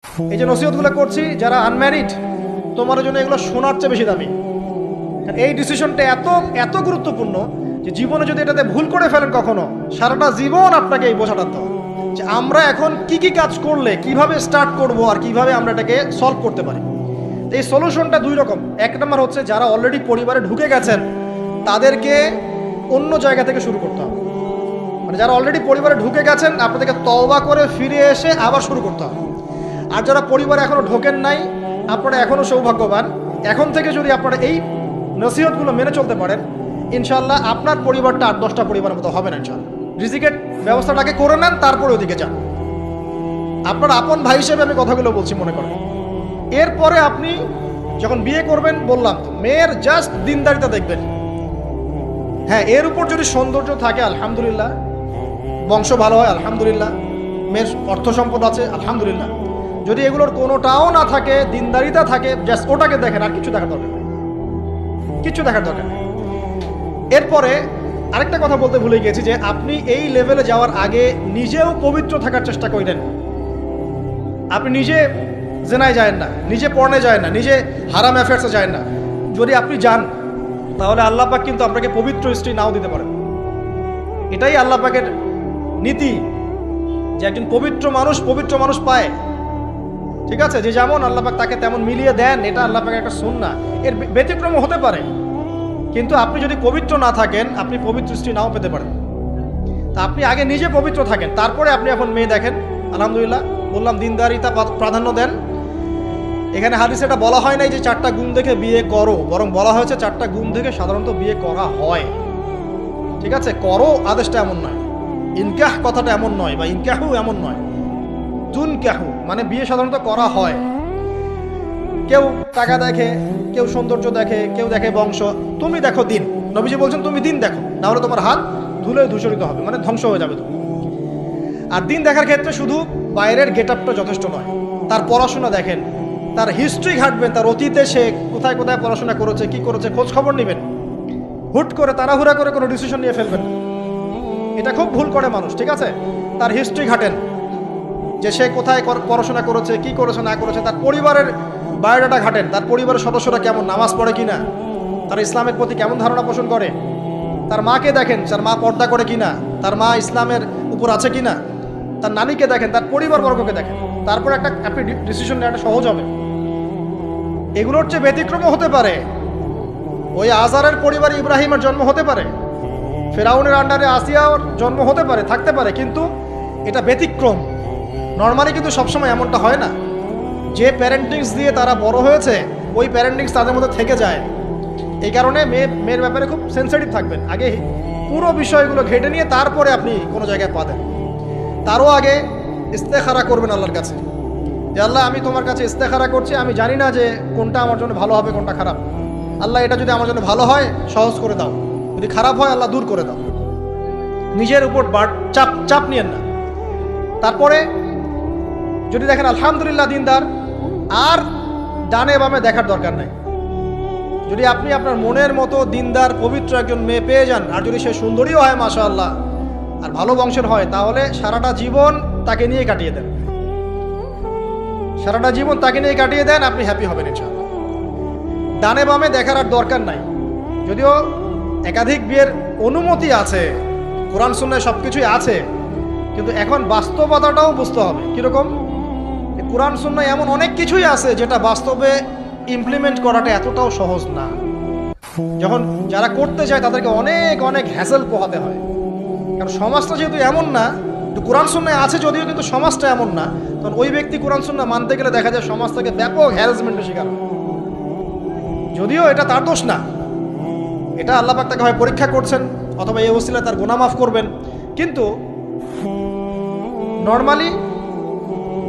এই যে নসিহতগুলো করছি, যারা আনম্যারিড, তোমার জন্য এগুলো শোনার চেয়ে বেশি দামি। এই ডিসিশনটা এত এত গুরুত্বপূর্ণ যে জীবনে যদি এটাতে ভুল করে ফেলেন কখনো, সারাটা জীবন আপনাকে এই বোঝাটা দিতে হবে যে আমরা এখন কি কি কাজ করলে কিভাবে স্টার্ট করব আর কিভাবে আমরা এটাকে সলভ করতে পারি। এই সলিউশনটা দুই রকম। এক নম্বর হচ্ছে যারা অলরেডি পরিবারে ঢুকে গেছেন তাদেরকে অন্য জায়গা থেকে শুরু করতে হবে। মানে যারা অলরেডি পরিবারে ঢুকে গেছেন আপনাদেরকে তওবা করে ফিরে এসে আবার শুরু করতে হবে। আর যারা পরিবারে এখনও ঢোকেন নাই, আপনারা এখনও সৌভাগ্যবান। এখন থেকে যদি আপনারা এই নসিহতগুলো মেনে চলতে পারেন, ইনশাল্লাহ আপনার পরিবারটা 8-10টা পরিবারের মতো হবে না। ইনশাল্লাহ রিজিকের ব্যবস্থাটাকে করে নেন, তারপরে ওদিকে যান। আপনার আপন ভাই হিসেবে আমি কথাগুলো বলছি, মনে করেন। এরপরে আপনি যখন বিয়ে করবেন, বললাম তো, মেয়ের জাস্ট দিনদারিতা দেখবেন। হ্যাঁ, এর উপর যদি সৌন্দর্য থাকে আলহামদুলিল্লাহ, বংশ ভালো হয় আলহামদুলিল্লাহ, মেয়ের অর্থ সম্পদ আছে আলহামদুলিল্লাহ। যদি এগুলোর কোনোটাও না থাকে, দিনদারিতা থাকে, জাস্ট ওটাকে দেখেন, আর কিছু দেখার দরকার নেই, কিছু দেখার দরকার নেই। এরপরে আরেকটা কথা বলতে ভুলে গিয়েছি যে আপনি এই লেভেলে যাওয়ার আগে নিজেও পবিত্র থাকার চেষ্টা করেন। আপনি নিজে জেনায় যায় না, নিজে পর্নে যায় না, নিজে হারাম অ্যাফেয়ার্সে যায় না। যদি আপনি যান তাহলে আল্লাহ পাক কিন্তু আপনাকে পবিত্র স্ত্রী নাও দিতে পারেন। এটাই আল্লাহ পাকের নীতি যে একজন পবিত্র মানুষ পায়। ঠিক আছে, যে যেমন আল্লাহ পাক তাকে তেমন মিলিয়ে দেন, এটা আল্লাহ পাকের একটা সুন্নাহ। এর ব্যতিক্রম হতে পারে, কিন্তু আপনি যদি পবিত্র না থাকেন আপনি পবিত্র স্ত্রী নাও পেতে পারেন। তা আপনি আগে নিজে পবিত্র থাকেন, তারপরে আপনি এখন মেয়ে দেখেন। আলহামদুলিল্লাহ, বললাম দিনদারিতা প্রাধান্য দেন। এখানে হাদিসে এটা বলা হয় নাই যে 4টা গুণ দেখে বিয়ে করো, বরং বলা হয়েছে 4টা গুণ দেখে সাধারণত বিয়ে করা হয়। ঠিক আছে, করো আদেশটা এমন নয়, ইনকাহ কথাটা এমন নয়, বা ইনকাহু এমন নয়, তুনকাহু মানে বিয়ে সাধারণত করা হয়। কেউ টাকা দেখে, কেউ সৌন্দর্য দেখে, কেউ দেখে বংশ। তুমি দেখো দিন। নবীজি বলছেন তুমি দিন দেখো, না হলে তোমার হাত ধুলে ধূসরিত হবে, মানে ধ্বংস হয়ে যাবে তুমি। আর দিন দেখার ক্ষেত্রে শুধু বাইরের গেট আপটা যথেষ্ট নয়, তার পড়াশোনা দেখেন, তার হিস্ট্রি ঘাটবেন, তার অতীতে সে কোথায় কোথায় পড়াশোনা করেছে, কি করেছে, খোঁজ খবর নেবেন। হুট করে তাড়াহুড়া করে কোনো ডিসিশন নিয়ে ফেলবেন, এটা খুব ভুল করে মানুষ। ঠিক আছে, তার হিস্ট্রি ঘাটেন, যে সে কোথায় পড়াশোনা করেছে, কি করেছে না করেছে। তার পরিবারের বায়োডাটা ঘাটেন, তার পরিবারের সদস্যরা কেমন, নামাজ পড়ে কিনা, তার ইসলামের প্রতি কেমন ধারণা পোষণ করে। তার মাকে দেখেন, তার মা পর্দা করে কিনা, তার মা ইসলামের উপর আছে কিনা। তার নানিকে দেখেন, তার পরিবারবর্গকে দেখেন, তারপর আপনি ডিসিশন নেওয়াটা সহজ হবে। এগুলোর চেয়ে ব্যতিক্রমও হতে পারে। ওই আজারের পরিবারে ইব্রাহিমের জন্ম হতে পারে, ফেরাউনের আন্ডারে আসিয়ার জন্ম হতে পারে, থাকতে পারে, কিন্তু এটা ব্যতিক্রম। নর্মালি কিন্তু সবসময় এমনটা হয় না। যে প্যারেন্টিংস দিয়ে তারা বড় হয়েছে, ওই প্যারেন্টিংস তাদের মধ্যে থেকে যায়। এই কারণে মেয়ের ব্যাপারে খুব সেন্সিটিভ থাকবেন। আগে পুরো বিষয়গুলো ঘেটে নিয়ে তারপরে আপনি কোনো জায়গায় পা দেন। তারও আগে ইস্তেখারা করবেন আল্লাহর কাছে, যে আল্লাহ আমি তোমার কাছে ইস্তেখারা করছি, আমি জানি না যে কোনটা আমার জন্য ভালো হবে, কোনটা খারাপ। আল্লাহ এটা যদি আমার জন্য ভালো হয় সহজ করে দাও, যদি খারাপ হয় আল্লাহ দূর করে দাও। নিজের উপর চাপ নিয়েন না। তারপরে যদি দেখেন আলহামদুলিল্লাহ দিনদার, আর ডানে বামে দেখার দরকার নাই। যদি আপনি আপনার মনের মতো দিনদার পবিত্র একজন মেয়ে পেয়ে যান, আর যদি সে সুন্দরীও হয় মাশাআল্লাহ, আর ভালো বংশের হয়, তাহলে সারাটা জীবন তাকে নিয়ে কাটিয়ে দেন, সারাটা জীবন তাকে নিয়ে কাটিয়ে দেন, আপনি হ্যাপি হবেন ইনশাআল্লাহ। ডানে বামে দেখার আর দরকার নাই। যদিও একাধিক বিয়ের অনুমতি আছে, কোরআন সুন্নাহয় সব কিছুই আছে, কিন্তু এখন বাস্তবতাটাও বুঝতে হবে। কীরকম? কোরআন সুন্নাহয় এমন অনেক কিছুই আছে যেটা বাস্তবে ইমপ্লিমেন্ট করাটা এতটাও সহজ না। যখন যারা করতে চায় তাদেরকে অনেক অনেক হ্যাসেল পোহাতে হয়, কারণ সমাজটা যেহেতু এমন না। কোরআন সুন্নাহয় আছে যদিও, কিন্তু সমাজটা এমন না। তখন ওই ব্যক্তি কোরআন সুন্নাহ মানতে গেলে দেখা যায় সমাজ থেকে ব্যাপক হ্যারাসমেন্টের শিকার হয়। যদিও এটা তার দোষ না, এটা আল্লাহ পাক তাকে হয় পরীক্ষা করছেন, অথবা এই ওসিলায় তার গুনাহ মাফ করবেন। কিন্তু নর্মালি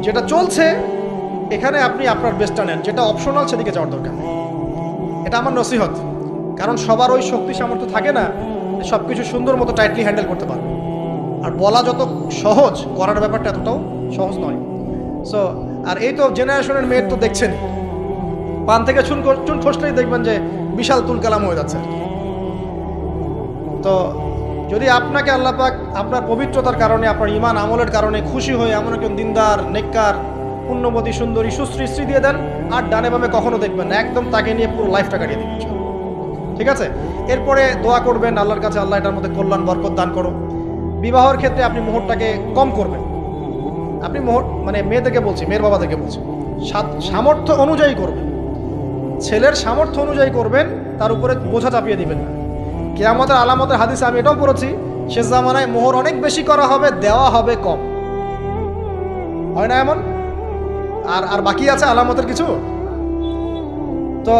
যেটা চলছে, এখানে আপনি আপনার বেস্টটা নেন, যেটা অপশনাল সেদিকে যাওয়ার দরকার নেই। এটা আমার নসিহত। কারণ সবার ওই শক্তি সামর্থ্য থাকে না সব কিছু সুন্দর মতো টাইটলি হ্যান্ডেল করতে পারবে। আর বলা যত সহজ, করার ব্যাপারটা এতটাও সহজ নয়। সো আর এই তো জেনারেশনের মেয়ের তো দেখছেন, পান থেকে চুন খসলেই দেখবেন যে বিশাল তুলকালাম হয়ে যাচ্ছে। তো যদি আপনাকে আল্লাহ পাক আপনার পবিত্রতার কারণে, আপনার ঈমান আমলের কারণে খুশি হয়ে এমন একজন দিনদার, নেককার, পুণ্যবতী সুন্দরী সুশ্রী স্ত্রী দিয়ে দেন, আর ডানে বামে কখনো দেখবেন না, একদম তাকে নিয়ে পুরো লাইফটা কাটিয়ে দিবেন। ঠিক আছে? এরপরে দোয়া করবেন আল্লাহর কাছে, আল্লাহ এটার মধ্যে কল্যাণ বরকত দান করো। বিবাহের ক্ষেত্রে আপনি মোহরটাকে কম করবেন। আপনি মোহর মানে মেয়েদেরকে বলছি, মেয়ের বাবাদেরকে বলছি, সামর্থ্য অনুযায়ী করবেন, ছেলের সামর্থ্য অনুযায়ী করবেন, তার উপরে বোঝা চাপিয়ে দিবেন না। কিয়ামতের আলামতের হাদিসে আমি এটাও পড়েছি, শেষ জামানায় মোহর অনেক বেশি করা হবে, দেওয়া হবে কম। হয় না এমন? আর বাকি আছে আলামতের কিছু। তো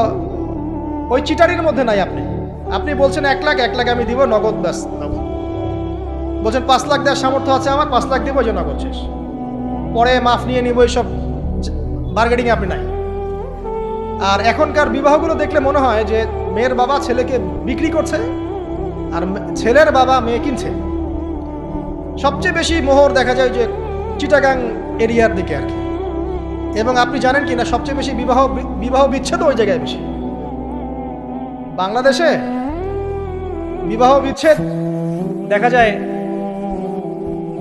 ওই চিটারির মধ্যে নাই। আপনি বলছেন 1 লাখ, 1 লাখ আমি দিব নগদ, ব্যাস নগদ। বলছেন 5 লাখ দেওয়ার সামর্থ্য আছে আমার, 5 লাখ দিব, যে নগদ শেষ, পরে মাফ নিয়ে নিব, এইসব বার্গেনিং আপনি নাই। আর এখনকার বিবাহগুলো দেখলে মনে হয় যে মেয়ের বাবা ছেলেকে বিক্রি করছে আর ছেলের বাবা মেয়ে কিনছে। সবচেয়ে বেশি মোহর দেখা যায় যে চিটাগাং এরিয়ার দিকে আর কি। এবং আপনি জানেন কি না, সবচেয়ে বেশি বিবাহ বিচ্ছেদ ওই জায়গায় বেশি। বাংলাদেশে বিবাহ বিচ্ছেদ দেখা যায়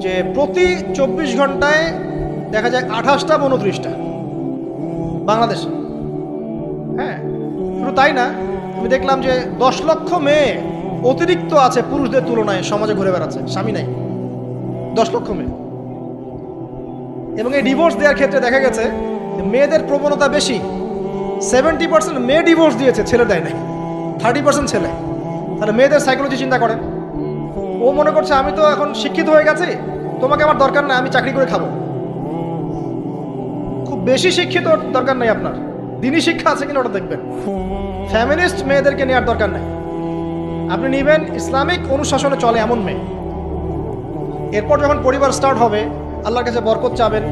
যে প্রতি 24 ঘন্টায় দেখা যায় 28টা বা 29টা বাংলাদেশে। হ্যাঁ, শুধু তাই না, আমি দেখলাম যে 10 লক্ষ মেয়ে অতিরিক্ত আছে পুরুষদের তুলনায় সমাজে ঘুরে বেড়াচ্ছে, স্বামী নাই। 10 লক্ষ মেয়ে। এবং এই ডিভোর্স দেওয়ার ক্ষেত্রে দেখা গেছে মেয়েদের প্রবণতা বেশি। 70% মেয়ে ডিভোর্স দিয়েছে, ছেলে দেয় নাই, 30% ছেলে। তাহলে মেয়েদের সাইকোলজি চিন্তা করেন। ও মনে করছে আমি তো এখন শিক্ষিত হয়ে গেছি, তোমাকে আমার দরকার নাই, আমি চাকরি করে খাবো। খুব বেশি শিক্ষিত দরকার নাই আপনার, দিনই শিক্ষা আছে কিনা ওটা দেখবেন। ফ্যামিলিস্ট মেয়েদেরকে নেওয়ার দরকার নাই, আপনি নেবেন ইসলামিক অনুশাসনে চলে এমন মেয়ে। এরপর যখন পরিবার স্টার্ট হবে, আল্লাহর কাছে বরকত চাবেন,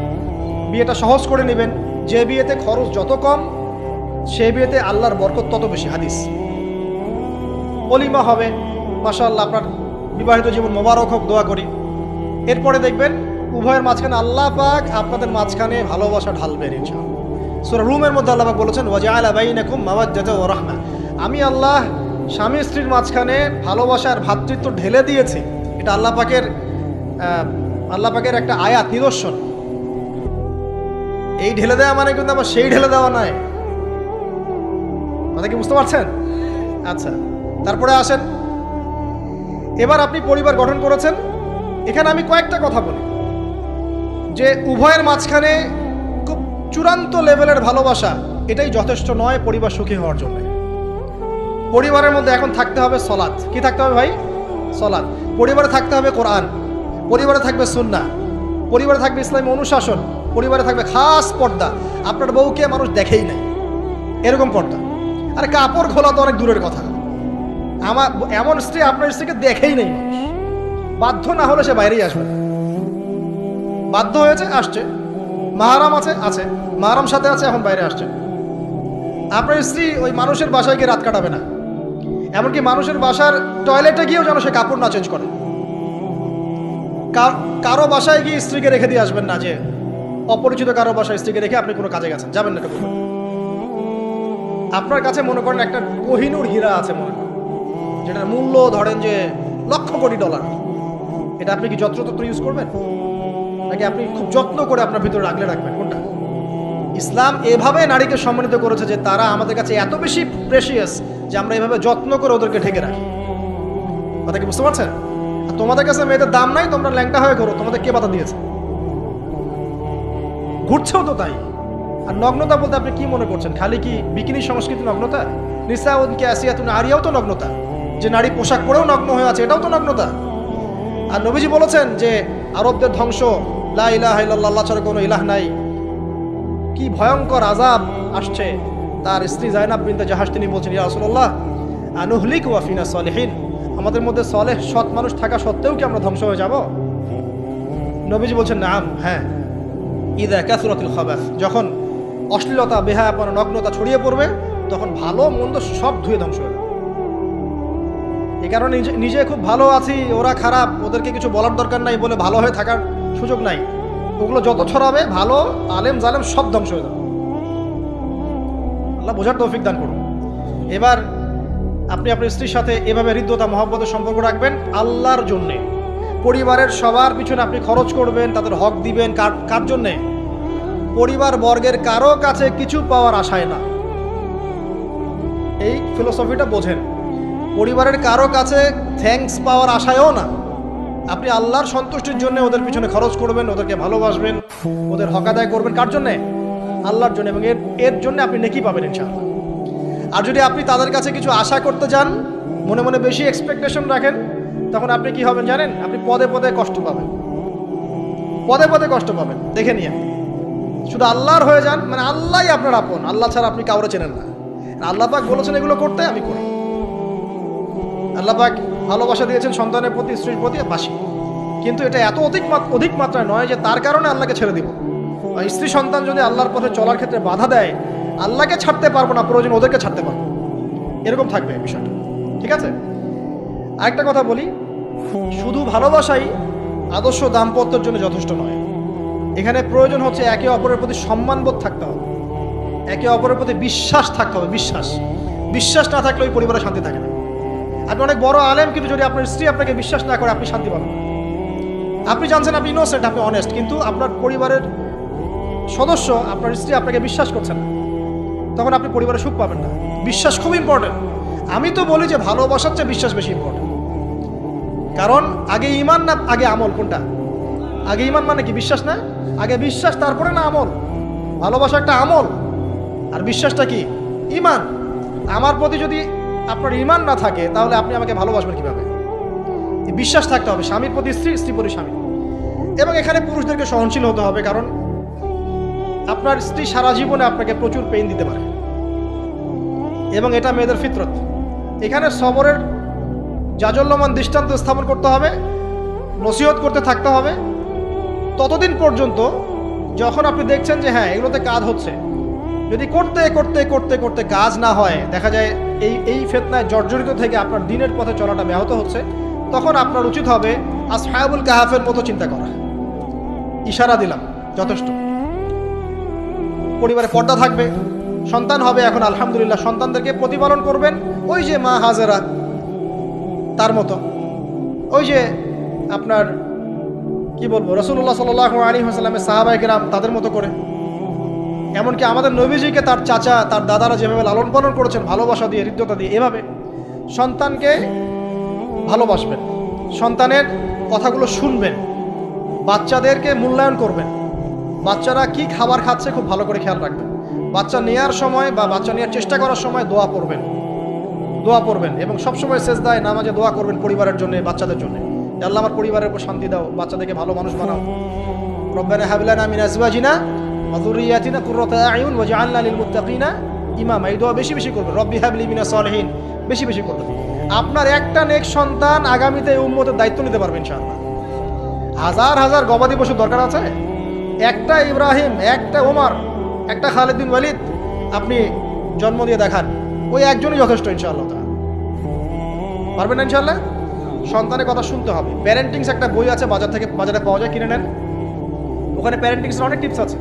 বিয়েটা সহজ করে নেবেন। যে বিয়েতে খরচ যত কম, সে বিয়েতে আল্লাহর বরকত তত বেশি। হাদিস। অলিমা হবে, মাশাআল্লাহ, আপনার বিবাহিত জীবন মোবারক হোক, দোয়া করি। এরপরে দেখবেন উভয়ের মাঝখানে আল্লাহ পাক আপনাদের মাঝখানে ভালোবাসা ঢালবেন ইনশাআল্লাহ। সূরা রুমের মধ্যে আল্লাহ পাক বলেছেন, ওয়াজআলা বাইনাকুম মাওয়াজ্জাতা ওয়া রাহমা, আমি আল্লাহ স্বামী স্ত্রীর মাঝখানে ভালোবাসার ভ্রাতৃত্ব ঢেলে দিয়েছি। এটা আল্লাহ পাকের একটা আয়াত, নিদর্শন। এই ঢেলে দেওয়া মানে কিন্তু আবার সেই ঢেলে দেওয়া নয়। কথা কি বুঝতে পারছেন? আচ্ছা, তারপরে আসেন, এবার আপনি পরিবার গঠন করেছেন। এখানে আমি কয়েকটা কথা বলি যে উভয়ের মাঝখানে খুব চূড়ান্ত লেভেলের ভালোবাসা এটাই যথেষ্ট নয় পরিবার সুখী হওয়ার জন্য। পরিবারের মধ্যে এখন থাকতে হবে সলাত। কি থাকতে হবে ভাই? সলাত। পরিবারে থাকতে হবে কোরআন, পরিবারে থাকবে সুন্নাহ, পরিবারে থাকবে ইসলামী অনুশাসন, পরিবারে থাকবে খাস পর্দা। আপনার বউকে মানুষ দেখেই নাই, এরকম পর্দা। আর কাপড় খোলা তো অনেক দূরের কথা। আমার এমন স্ত্রী আপনার স্ত্রীকে দেখেই নেই মানুষ, বাধ্য না হলে সে বাইরেই আসবে না। বাধ্য হয়েছে, আসছে, মাহারাম আছে, মাহারাম সাথে আছে, এখন বাইরে আসছে। আপনার স্ত্রী ওই মানুষের বাসায় গিয়ে রাত কাটাবে না, এমনকি মানুষের বাসার টয়লেটে গিয়েও যেন সে কাপড় না চেঞ্জ করে। কারো বাসায় গিয়ে স্ত্রীকে রেখে দিয়ে আসবেন না, যে অপরিচিত কারো বাসায় স্ত্রীকে রেখে আপনি কোনো কাজে গেছেন, যাবেন না। এটা আপনার কাছে মনে করেন একটা কোহিনূর হীরা আছে, মনে করেন যেটার মূল্য ধরেন যে লক্ষ কোটি ডলার, এটা আপনি কি যত্রতত্র ইউজ করবেন, নাকি আপনি খুব যত্ন করে আপনার ভিতরে রাখলে রাখবেন? কোনটা? ইসলাম এভাবে নারীকে সম্মানিত করেছে যে তারা আমাদের কাছে এত বেশি প্রেশিয়াস যে আমরা এভাবে যত্ন করে ওদেরকে ঢেকে রাখি। কথা কি বুঝতে পারছেন? আর তোমাদের কাছে মেয়েদের দাম নাই, তোমরা ল্যাংটা হয়ে করো, তোমাদের কে বাধা দিয়েছে? ঘুরছেও তো তাই। আর নগ্নতা বলতে আপনি কি মনে করছেন? খালি কি বিকিনি সংস্কৃতি নগ্নতা? নিসাউনকে আসিয়াতুন আরিয়াও তো নগ্নতা, যে নারী পোশাক পরেও নগ্ন হয়ে আছে, এটাও তো নগ্নতা। আর নবীজি বলেছেন যে আরবদের ধ্বংস, লা ইলাহা ইল্লাল্লাহ, আল্লাহ ছাড়া কোনো ইলাহ নাই। কি ভয়ঙ্কর আযাব আসছে। তার স্ত্রী যায়নাব বিনতে জাহাশ তিনি বলছেন, ইয়া রাসূলুল্লাহ আনুহলিক ওয়া ফিনা সালিহিন, আমাদের মধ্যে সলেহ সৎ মানুষ থাকা সত্ত্বেও কি আমরা ধ্বংস হয়ে যাব? নবীজি বলছেন, নাম, হ্যাঁ। ইযা কাসরাতুল খাবাস, যখন অশ্লীলতা, বেহায়াপনা, নগ্নতা ছড়িয়ে পড়বে, তখন ভালো মন্দ সব ধুয়ে ধ্বংস হয়ে যাবে। এই কারণে নিজে খুব ভালো আছি, ওরা খারাপ, ওদেরকে কিছু বলার দরকার নাই বলে ভালো হয়ে থাকার সুযোগ নাই। ওগুলো যত ছড়াবে, ভালো আলেম জালেম সব ধ্বংস হয়ে যাবে। আল্লাহ বোঝার তৌফিক দান করুন। এবার আপনি আপনার স্ত্রীর সাথে এভাবে হৃদ্যতা মহব্বতের সম্পর্ক রাখবেন আল্লাহর জন্যে। পরিবারের সবার পিছনে আপনি খরচ করবেন, তাদের হক দিবেন। কার জন্যে? পরিবার বর্গের কারো কাছে কিছু পাওয়ার আশায় না। এই ফিলোসফিটা বোঝেন। পরিবারের কারো কাছে থ্যাঙ্কস পাওয়ার আশায়ও না। আপনি আল্লাহর সন্তুষ্টির জন্য ওদের পিছনে খরচ করবেন, ওদেরকে ভালোবাসবেন, ওদের হক আদায় করবেন। কার জন্যে? আল্লাহর জন্য। এবং এর জন্য আপনি নেকি পাবেন ইনশাআল্লাহ। আর যদি আপনি তাদের কাছে কিছু আশা করতে যান, মনে মনে বেশি এক্সপেকটেশন রাখেন, তখন আপনি কি হবেন জানেন? আপনি পদে পদে কষ্ট পাবেন, পদে পদে কষ্ট পাবেন। দেখে নিয়ে শুধু আল্লাহর হয়ে যান, মানে আল্লাহই আপনার আপন, আল্লাহ ছাড়া আপনি কাউরে চেনেন না। আল্লাহ পাক বলেছেন এগুলো করতে, আমি করি। আল্লাহ পাক ভালোবাসা দিয়েছেন সন্তানের প্রতি, স্ত্রীর প্রতি, বাসি। কিন্তু এটা এত অধিক মাত্রায় নয় যে তার কারণে আল্লাহকে ছেড়ে দিব। স্ত্রী সন্তান যদি আল্লাহর পথে চলার ক্ষেত্রে বাধা দেয়, আল্লাহকে ছাড়তে পারবো না, প্রয়োজন ওদেরকে ছাড়তে পারবো, এরকম থাকবে বিষয়টা। ঠিক আছে? আরেকটা কথা বলি, শুধু ভালোবাসাই আদর্শ দাম্পত্যের জন্য যথেষ্ট নয়। এখানে প্রয়োজন হচ্ছে একে অপরের প্রতি সম্মানবোধ থাকতে হবে, একে অপরের প্রতি বিশ্বাস থাকতে হবে। বিশ্বাস না থাকলে ওই পরিবারে শান্তি থাকে না। আপনি অনেক বড় আলেম, কিন্তু যদি আপনার স্ত্রী আপনাকে বিশ্বাস না করে, আপনি শান্তি পাবেন না। আপনি জানছেন আপনি ইনোসেন্ট, আপনি অনেস্ট, কিন্তু আপনার পরিবারের সদস্য, আপনার স্ত্রী আপনাকে বিশ্বাস করছে না, তখন আপনি পরিবারে সুখ পাবেন না। বিশ্বাস খুব ইম্পর্টেন্ট। আমি তো বলি যে ভালোবাসার চেয়ে বিশ্বাস বেশি ইম্পর্টেন্ট। কারণ আগে ঈমান না আগে আমল? কোনটা আগে? ঈমান মানে কি? বিশ্বাস না? আগে বিশ্বাস, তারপরে না আমল? ভালোবাসা একটা আমল, আর বিশ্বাসটা কি? ঈমান। আমার প্রতি যদি আপনার ঈমান না থাকে, তাহলে আপনি আমাকে ভালোবাসবেন কিভাবে? বিশ্বাস থাকতে হবে, স্বামীর প্রতি স্ত্রী, স্ত্রী প্রতি স্বামী। এবং এখানে পুরুষদেরকে সহনশীল হতে হবে, কারণ আপনার স্ত্রী সারা জীবনে আপনাকে প্রচুর পেইন দিতে পারে, এবং এটা মেয়েদের ফিতরত। এখানে সবরের জাজল্যমান দৃষ্টান্ত স্থাপন করতে হবে, নসিহত করতে থাকতে হবে, ততদিন পর্যন্ত যখন আপনি দেখছেন যে হ্যাঁ এগুলোতে কাজ হচ্ছে। যদি করতে করতে করতে করতে কাজ না হয়, দেখা যায় এই ফিতনায় জর্জরিত থেকে আপনার দিনের পথে চলাটা ব্যাহত হচ্ছে, তখন আপনার উচিত হবে আসহাবুল কাহাফের মতো চিন্তা করা। ইশারা দিলাম, যথেষ্ট। পরিবারে পর্দা থাকবে, সন্তান হবে, এখন আলহামদুলিল্লাহ সন্তানদেরকে প্রতিপালন করবেন ওই যে মা হাজেরা তার মতো, ওই যে আপনার কি বলবো, রাসূলুল্লাহ সাল্লাল্লাহু আলাইহি ওয়াসাল্লামের সাহাবায়ে কেরাম তাদের মতো করে। এমনকি আমাদের নবীজিকে তার চাচা, তার দাদারা যেভাবে লালন পালন করেছেন, ভালোবাসা দিয়ে, হৃদ্যতা দিয়ে, এভাবে সন্তানকে ভালোবাসবেন, সন্তানের কথাগুলো শুনবেন, বাচ্চাদেরকে মূল্যায়ন করবেন, বাচ্চারা কি খাবার খাচ্ছে খুব ভালো করে খেয়াল রাখবেন। বাচ্চা নেওয়ার সময় বা বাচ্চা নেওয়ার চেষ্টা করার সময় দোয়া পড়বেন, এবং সবসময় সেজদায় নামাজে দোয়া করবেন পরিবারের জন্য, বাচ্চাদের জন্য। আল্লাহ আমার পরিবারের উপর শান্তি দাও, বাচ্চাদেরকে ভালো মানুষ বানাও। রব্বানা হাব লানা মিন আজওয়াজিনা ওয়া যুররিয়াতিনা কুররাতা আ'য়ুন ওয়াজআলনা লিল মুত্তাকিনা ইমামা। এই দোয়া বেশি বেশি করবেন। রব্বি হাবলি মিনাস সালিহিন বেশি বেশি করবেন। আপনার একটা নেক সন্তান আগামীতে এই উম্মতের দায়িত্ব নিতে পারবে ইনশাআল্লাহ। হাজার হাজার গবাদি পশুর দরকার আছে? একটা ইব্রাহিম, একটা ওমর, একটা খালিদ বিন ওয়ালিদ আপনি জন্ম দিয়ে দেখান, ওই একজনই যথেষ্ট ইনশাআল্লাহ। পারবেন না ইনশাআল্লাহ? সন্তানের কথা শুনতে হবে। প্যারেন্টিংস একটা বই আছে, বাজারে পাওয়া যায়, কিনে নেন। ওখানে প্যারেন্টিংসের অনেক টিপস আছে।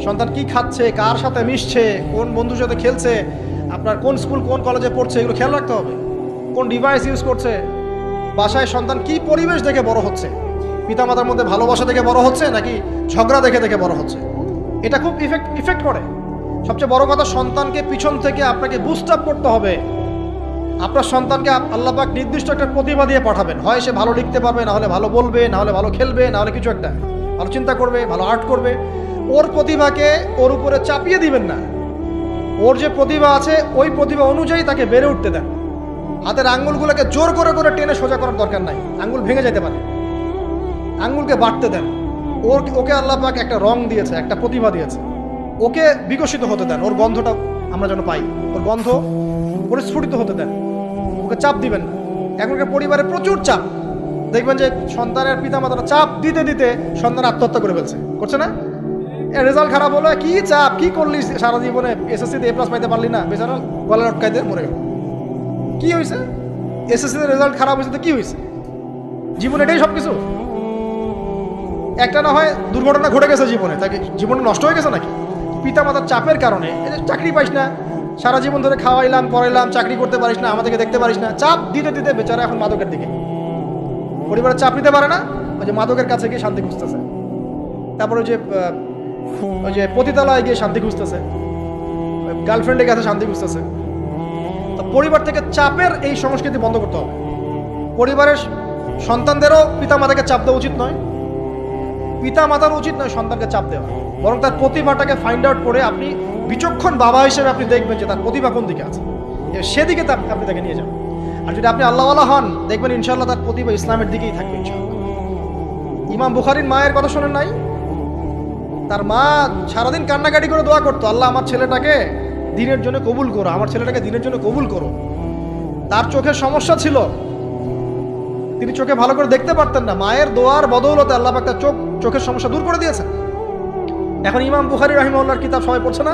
সন্তান কি খাচ্ছে, কার সাথে মিশছে, কোন বন্ধুর সাথে খেলছে, আপনার কোন স্কুল কোন কলেজে পড়ছে, এগুলো খেয়াল রাখতে হবে। কোন ডিভাইস ইউজ করছে, বাসায় সন্তান কি পরিবেশ দেখে বড় হচ্ছে, পিতামাতার মধ্যে ভালোবাসা দেখে বড় হচ্ছে নাকি ঝগড়া দেখে দেখে বড় হচ্ছে, এটা খুব ইফেক্ট করে। সবচেয়ে বড় কথা, সন্তানকে পিছন থেকে আপনাকে বুস্ট আপ করতে হবে। আপনার সন্তানকে আল্লাহ পাক নির্দিষ্ট একটা প্রতিভা দিয়ে পাঠাবেন। হয় সে ভালো লিখতে পারবে, না হলে ভালো বলবে, না হলে ভালো খেলবে, না হলে কিছু একটা ভালো চিন্তা করবে, ভালো আর্ট করবে। ওর প্রতিভাকে ওর উপরে চাপিয়ে দিবেন না। ওর যে প্রতিভা আছে ওই প্রতিভা অনুযায়ী তাকে বেড়ে উঠতে দেন। হাতের আঙ্গুলগুলোকে জোর করে করে টেনে সোজা করার দরকার নাই, আঙ্গুল ভেঙে যেতে পারে। আঙ্গুলকে বাড়তে দেন। ওকে আল্লাহ পাক একটা রং দিয়েছে, একটা প্রতিভা দিয়েছে, ওকে বিকশিত হতে দেন। ওর গন্ধটা আমরা যেন পাই, ওর গন্ধ পরিস্ফুটিত হতে দেন। ওকে চাপ দিবেন না। এখনকার পরিবারে প্রচুর চাপ, দেখবেন যে সন্তানের পিতামাতারা চাপ দিতে দিতে সন্তান আত্মহত্যা করে ফেলছে, করছে না? রেজাল্ট খারাপ হলো, কি চাপ, কি করলি সারা জীবনে, এসএসসিতে এ প্লাস পাইতে পারলি না, বেচারা গলা লটকাইতে মরে গেল। কি হয়েছে? এসএসসিতে রেজাল্ট খারাপ হয়েছে তো কি হয়েছে? জীবনে এটাই সব কিছু? একটা না হয় দুর্ঘটনা ঘটে গেছে জীবনে, তাকে জীবনে নষ্ট হয়ে গেছে নাকি? পিতামাতার চাপের কারণে, এই যে চাকরি পাইস না, সারা জীবন ধরে খাওয়াইলাম পড়াইলাম, চাকরি করতে পারিস না, আমাদেরকে দেখতে পারিস না, চাপ দিতে দিতে বেচারা এখন মাদকের দিকে। পরিবারের চাপ নিতে পারে না, ওই যে মাদকের কাছে গিয়ে শান্তি খুঁজতেছে। তারপরে ওই যে ওই যে পতিতালয়ে গিয়ে শান্তি খুঁজতেছে, গার্লফ্রেন্ডের কাছে শান্তি খুঁজতেছে। তো পরিবার থেকে চাপের এই সংস্কৃতি বন্ধ করতে হবে। পরিবারের সন্তানদেরও পিতামাতাকে চাপ দেওয়া উচিত নয়, পিতামাতার উচিত নয় সন্তানকে চাপ দেওয়া, বরং তার প্রতিভাটাকে ফাইন্ড আউট করে আপনি বিচক্ষণ বাবা হিসেবে আপনি দেখবেন যে তার প্রতিভা কোন দিকে আছে, সেদিকে আপনি তাকে নিয়ে যাবেন। আর যদি আপনি আল্লাহওয়ালা হন, দেখবেন ইনশাআল্লাহ তার প্রতিভা ইসলামের দিকেই থাকবে ইনশাআল্লাহ। ইমাম বুখারীর মায়ের কথা শোনেন নাই? তার মা সারাদিন কান্নাকাটি করে দোয়া করতো, আল্লাহ আমার ছেলেটাকে দিনের জন্য কবুল করো, আমার ছেলেটাকে দিনের জন্য কবুল করো। তার চোখের সমস্যা ছিল, তিনি চোখে ভালো করে দেখতে পারতেন না, মায়ের দোয়ার বদৌলতে আল্লাহ পাক তার চোখের সমস্যা দূর করে দিয়েছেন। এখন ইমাম বুখারী রাহিমাহুল্লাহর কিতাব সবাই পড়ছে না?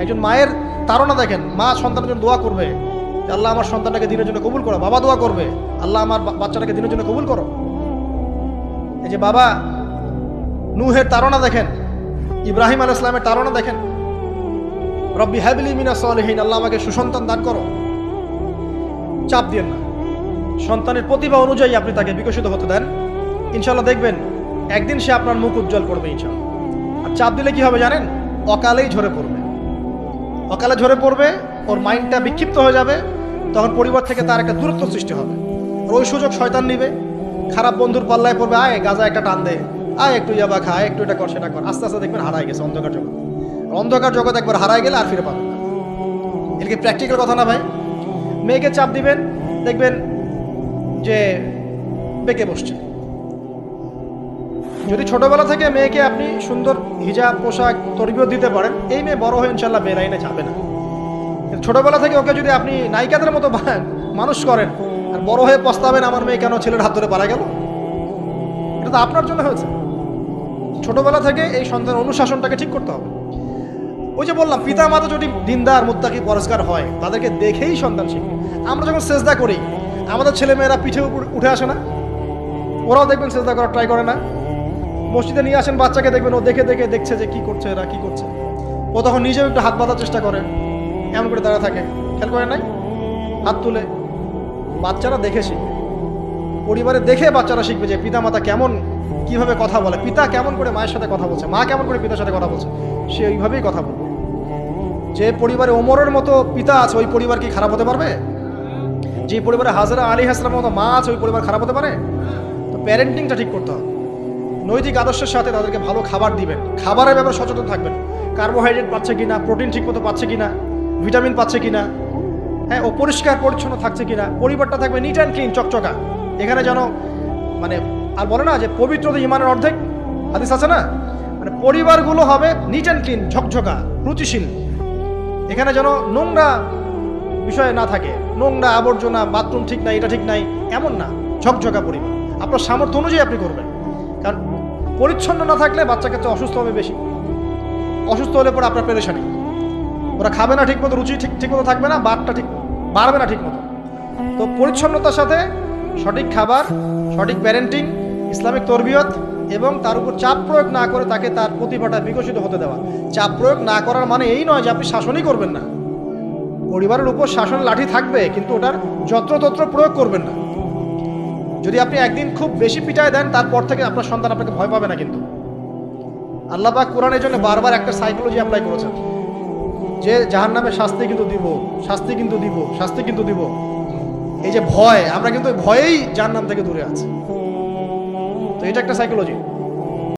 একজন মায়ের তাড়না দেখেন, মা সন্তানের জন্য দোয়া করবে, আল্লাহ আমার সন্তানটাকে দিনের জন্য কবুল করো। বাবা দোয়া করবে, আল্লাহ আমার বাচ্চাটাকে দিনের জন্য কবুল করো। এই যে বাবা নূহের তাড়না দেখেন, ইব্রাহিম আলাইহিস সালামের তাড়না দেখেন, রব্বি হাবলি মিনাস সালিহিন, আল্লাহ আমাকে সুসন্তান দান করো। চাপ দিয়েন না, সন্তানের প্রতিভা অনুযায়ী আপনি তাকে বিকশিত হতে দেন, ইনশাআল্লাহ দেখবেন একদিন সে আপনার মুখ উজ্জ্বল করবে ইনশাআল্লাহ। আর চাপ দিলে কি হবে জানেন? অকালেই ঝরে পড়বে, অকালে ঝরে পড়বে, ওর মাইন্ডটা বিক্ষিপ্ত হয়ে যাবে, তখন পরিবার থেকে তার একটা দূরত্ব সৃষ্টি হবে। আর ওই সুযোগ শয়তান নিবে, খারাপ বন্ধুর পাল্লায় পড়বে, আয় গাঁজা একটা টান দে, আয় একটু ইয়াবা খা, একটু এটা কর সেটা কর, আস্তে আস্তে দেখবেন হারাই গেছে অন্ধকার জগৎ। অন্ধকার জগৎ একবার হারাই গেলে আর ফিরে পাবেন না। এটা কি প্র্যাকটিক্যাল কথা না ভাই? মেয়েকে চাপ দিবেন, দেখবেন যে বেঁকে বসছে। যদি ছোটবেলা থেকে মেয়েকে আপনি সুন্দর হিজাব পোশাক তরবিয়ত দিতে পারেন, এই মেয়ে বড় হয়ে ইনশাল্লাহ বেলাইনে যাবে না। ছোটবেলা থেকে ওকে যদি আপনি নায়িকাদের মতো মানুষ করেন, আর বড় হয়ে পস্তাবেন আমার মেয়ে কেন ছেলের হাত ধরে পারা গেল, এটা তো আপনার জন্য হয়েছে। ছোটবেলা থেকে এই সন্তানের অনুশাসনটাকে ঠিক করতে হবে। ওই যে বললাম, পিতা মাতা যদি দিনদার মুত্তাকি পরিষ্কার হয়, তাদেরকে দেখেই সন্তান শিখবে। আমরা যখন সেজদা করি, আমাদের ছেলেমেয়েরা পিঠে উঠে আসে না? ওরাও দেখবেন সেজদা করার ট্রাই করে না? মসজিদে নিয়ে আসেন বাচ্চাকে, দেখবেন ও দেখে দেখে দেখছে যে কি করছে এরা, কি করছে। ও তখন নিজেও একটু হাত বাঁধার চেষ্টা করে, এমন করে দাঁড়া থাকে, খেয়াল করে নাই? হাত তুলে। বাচ্চারা দেখে শিখবে, পরিবারে দেখে বাচ্চারা শিখবে যে পিতা মাতা কেমন, কিভাবে কথা বলে, পিতা কেমন করে মায়ের সাথে কথা বলছে, মা কেমন করে পিতার সাথে কথা বলছে, সে ওইভাবেই কথা বলবে। যে পরিবারে ওমরের মতো পিতা আছে, ওই পরিবার কি খারাপ হতে পারবে? যে পরিবারে হাজরা আলাইহিস সালামের মতো মা আছে, ওই পরিবার খারাপ হতে পারে? তো প্যারেন্টিংটা ঠিক করতে হবে। নৈতিক আদর্শের সাথে তাদেরকে ভালো খাবার দিবেন, খাবারের ব্যাপারে সচেতন থাকবেন, কার্বোহাইড্রেট পাচ্ছে কিনা, প্রোটিন ঠিক মতো পাচ্ছে কিনা, ভিটামিন পাচ্ছে কিনা, হ্যাঁ ও পরিষ্কার পরিচ্ছন্ন থাকছে কিনা, পরিবারটা থাকবে নিট অ্যান্ড ক্লিন, চকচকা। এখানে যেন মানে আর বলে না যে পবিত্রতা ইমানের অর্ধেক, হাদিস আছে না? মানে পরিবারগুলো হবে নিট অ্যান্ড ক্লিন, ঝকঝকা, রুচিশীল। এখানে যেন নোংরা বিষয় না থাকে, নোংরা আবর্জনা, বাথরুম ঠিক নাই, এটা ঠিক নাই, এমন না, ঝকঝকা পরিবার। আপনার সামর্থ্য অনুযায়ী আপনি করবেন, কারণ পরিচ্ছন্ন না থাকলে বাচ্চা কাচ্চা অসুস্থ হবে বেশি। অসুস্থ হলে পরে আপনার পেরেশানি, ওরা খাবে না ঠিক মতো, রুচি ঠিক মতো থাকবে না, বাতটা ঠিক বাড়বে না ঠিক মতো। তো পরিচ্ছন্নতার সাথে সঠিক খাবার, সঠিক প্যারেন্টিং, ইসলামিক তরবিয়ত এবং তার উপর চাপ প্রয়োগ না করে তাকে তার প্রতিভাটা বিকশিত হতে দেওয়া। চাপ প্রয়োগ না করার মানে এই নয় যে আপনি শাসনই করবেন না। পরিবারের উপর শাসন লাঠি থাকবে, কিন্তু ওটার যত্রতত্র প্রয়োগ করবেন না। যদি আপনি একদিন খুব বেশি পিটায় দেন, তারপর থেকে আপনার সন্তান আপনাকে ভয় পাবে না। কিন্তু আল্লাহ পাক কোরআনের জন্য বারবার একটা সাইকোলজি অ্যাপ্লাই করেছেন যে জাহান্নামের শাস্তি কিন্তু দিব, শাস্তি কিন্তু দিব, শাস্তি কিন্তু দিব। এই যে ভয়, আমরা কিন্তু ভয়েই জাহান্নাম থেকে দূরে আছি। তো এটা একটা সাইকোলজি।